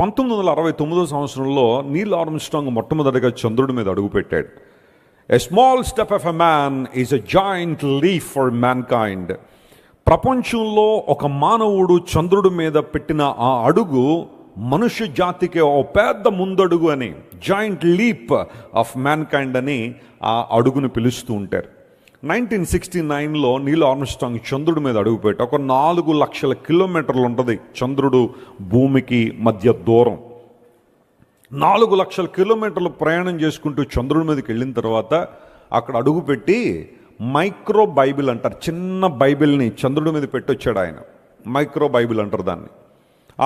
1969 సంవత్సరంలో నీల్ ఆర్మ్స్ట్రాంగ్ మొట్టమొదటిగా చంద్రుడి మీద అడుగుపెట్టాడు. A small step of a man is a giant leap for mankind. ప్రపంచంలో ఒక మానవుడు చంద్రుడి మీద పెట్టిన ఆ అడుగు మనుష్య జాతికి ఓ పెద్ద ముందడుగు అని, joint leap of man kind అని ఆ అడుగును పిలుస్తూ ఉంటారు. 1969లో నీల్ ఆర్మ్స్ట్రాంగ్ చంద్రుడి మీద అడుగుపెట్టి ఒక 4 లక్షల కిలోమీటర్లు ఉంటుంది చంద్రుడు భూమికి మధ్య దూరం. 4 లక్షల కిలోమీటర్లు ప్రయాణం చేసుకుంటూ చంద్రుడి మీదకి వెళ్ళిన తర్వాత అక్కడ అడుగుపెట్టి మైక్రో బైబిల్ అంటారు, చిన్న బైబిల్ని చంద్రుడి మీద పెట్టొచ్చాడు ఆయన. మైక్రో బైబిల్ అంటారు దాన్ని.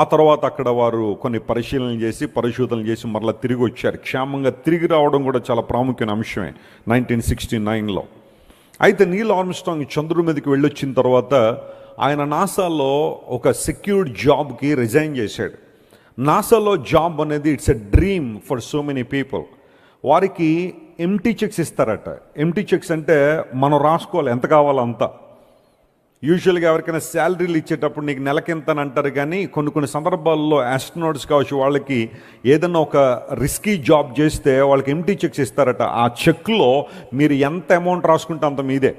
ఆ తర్వాత అక్కడ వారు కొన్ని పరిశీలనలు చేసి పరిశోధనలు చేసి మరలా తిరిగి వచ్చారు. క్షేమంగా తిరిగి రావడం కూడా చాలా ప్రాముఖ్యమైన అంశమే 1969లో. అయితే నీల్ ఆర్మ్స్ట్రాంగ్ చంద్రుడి మీదకి వెళ్ళొచ్చిన తర్వాత ఆయన నాసాలో ఒక సెక్యూర్డ్ జాబ్కి రిజైన్ చేశాడు. నాసాలో జాబ్ అనేది it's a dream for so many people. వారికి ఎంటీ చెక్స్ ఇస్తారట. ఎంటీ చెక్స్ అంటే మనం రాసుకోవాలి ఎంత కావాలో అంత. యూజువల్గా ఎవరికైనా శాలరీలు ఇచ్చేటప్పుడు నీకు నెలకింత అని అంటారు, కానీ కొన్ని సందర్భాల్లో ఆస్ట్రోనాట్స్ కావచ్చు, వాళ్ళకి ఏదైనా ఒక రిస్కీ జాబ్ చేస్తే వాళ్ళకి ఎంటీ చెక్స్ ఇస్తారట. ఆ చెక్లో మీరు ఎంత అమౌంట్ రాసుకుంటే అంత మీదే.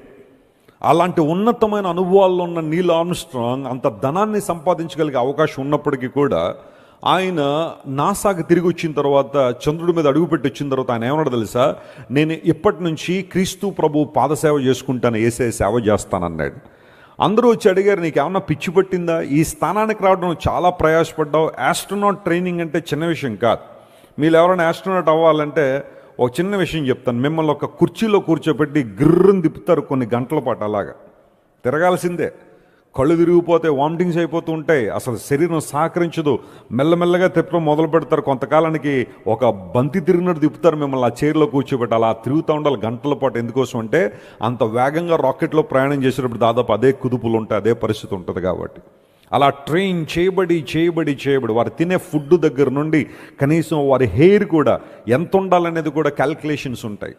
అలాంటి ఉన్నతమైన అనుభవాల్లో ఉన్న నీల్ ఆర్మ్స్ట్రాంగ్ అంత ధనాన్ని సంపాదించగలిగే అవకాశం ఉన్నప్పటికీ కూడా ఆయన నాసాకి తిరిగి వచ్చిన తర్వాత చంద్రుడి మీద అడుగుపెట్టి వచ్చిన తర్వాత ఆయన ఏమన్నాడు తెలుసా? నేను ఇప్పటి నుంచి క్రీస్తు ప్రభు పాదసేవ చేసుకుంటాను, యేసయ్య సేవ చేస్తానన్నాడు. అందరూ వచ్చి అడిగారు, నీకు ఏమన్నా పిచ్చి పట్టిందా? ఈ స్థానానికి రావడం చాలా ప్రయాసపడ్డావు. ఆస్ట్రోనాట్ ట్రైనింగ్ అంటే చిన్న విషయం కాదు. మీరు ఎవరైనా ఆస్ట్రోనాట్ అవ్వాలంటే ఒక చిన్న విషయం చెప్తాను. మిమ్మల్ని ఒక కుర్చీలో కూర్చోబెట్టి గిర్రని తిప్పుతారు కొన్ని గంటల పాటు, అలాగా తిరగాల్సిందే. కళ్ళు తిరిగిపోతే వామిటింగ్స్ అయిపోతూ ఉంటాయి, అసలు శరీరం సహకరించదు. మెల్లమెల్లగా తిప్పడం మొదలు పెడతారు. కొంతకాలానికి ఒక బంతి తిరిగినట్టు తిప్పుతారు మిమ్మల్ని ఆ చైర్లో కూర్చోబెట్టి. అలా తిరుగుతూ ఉండాలి గంటల పాటు. ఎందుకోసం అంటే అంత వేగంగా రాకెట్లో ప్రయాణం చేసేటప్పుడు దాదాపు అదే కుదుపులు ఉంటాయి, అదే పరిస్థితి ఉంటుంది. కాబట్టి అలా ట్రైన్ చేయబడి వారు తినే ఫుడ్ దగ్గర నుండి కనీసం వారి హెయిర్ కూడా ఎంత ఉండాలనేది కూడా క్యాల్కులేషన్స్ ఉంటాయి.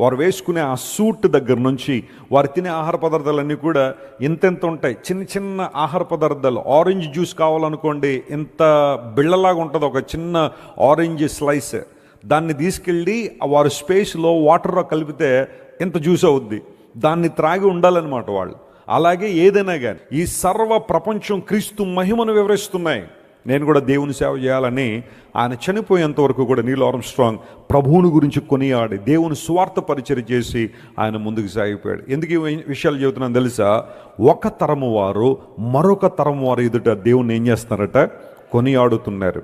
వారు వేసుకునే ఆ సూట్ దగ్గర నుంచి వారు తినే ఆహార పదార్థాలన్నీ కూడా ఎంతెంత ఉంటాయి. చిన్న ఆహార పదార్థాలు, ఆరెంజ్ జ్యూస్ కావాలనుకోండి, ఇంత బిళ్ళలాగా ఉంటుంది ఒక చిన్న ఆరెంజ్ స్లైస్. దాన్ని తీసుకెళ్ళి వారు స్పేస్లో వాటర్లో కలిపితే ఎంత జ్యూస్ అవుద్ది. దాన్ని త్రాగి ఉండాలన్నమాట వాళ్ళు. అలాగే ఏదైనా కానీ ఈ సర్వ ప్రపంచం క్రీస్తు మహిమను వివరిస్తున్నాయి. నేను కూడా దేవుని సేవ చేయాలని ఆయన చనిపోయేంత వరకు కూడా నీల్ ఆర్మ్స్ట్రాంగ్ ప్రభువుని గురించి కొనియాడి దేవుని స్వార్థ పరిచర్య చేసి ఆయన ముందుకు సాగిపోయాడు. ఎందుకు ఈ విషయాలు చెబుతున్నాను తెలుసా? ఒక తరము వారు మరొక తరము వారు ఎదుట దేవుని ఏం చేస్తున్నారట? కొనియాడుతున్నారు.